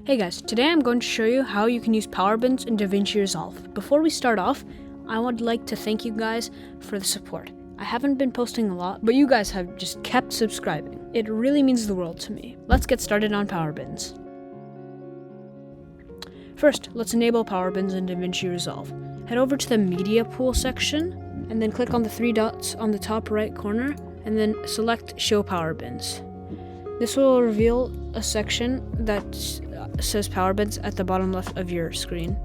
Hey guys, today I'm going to show you how you can use power bins in DaVinci Resolve. Before we start off, I would like to thank you guys for the support. I haven't been posting a lot, but you guys have just kept subscribing. It really means the world to me. Let's get started on power bins. First, let's enable power bins in DaVinci Resolve. Head over to the media pool section, and then click on the three dots on the top right corner, and then select show power bins. This will reveal a section that says power bins at the bottom left of your screen.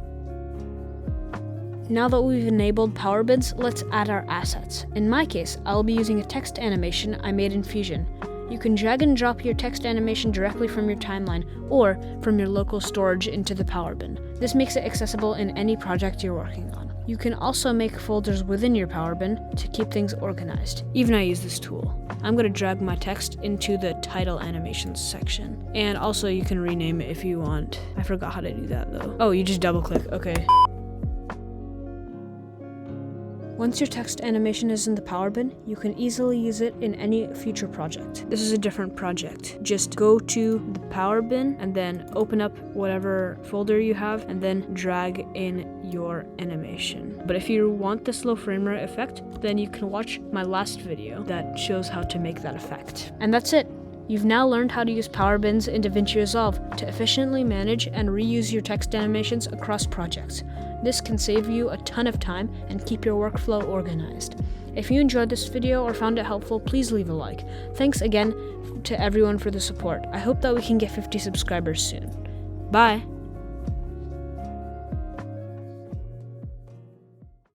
Now that we've enabled power bins, let's add our assets. In my case, I'll be using a text animation I made in Fusion. You can drag and drop your text animation directly from your timeline or from your local storage into the power bin. This makes it accessible in any project you're working on. You can also make folders within your power bin to keep things organized. Even I use this tool. I'm going to drag my text into the title animations section. And also you can rename it if you want. I forgot how to do that though. Oh, you just double click, okay. Once your text animation is in the power bin, you can easily use it in any future project. This is a different project. Just go to the power bin and then open up whatever folder you have and then drag in your animation. But if you want the slow frame rate effect, then you can watch my last video that shows how to make that effect. And that's it. You've now learned how to use power bins in DaVinci Resolve to efficiently manage and reuse your text animations across projects. This can save you a ton of time and keep your workflow organized. If you enjoyed this video or found it helpful, please leave a like. Thanks again to everyone for the support. I hope that we can get 50 subscribers soon. Bye!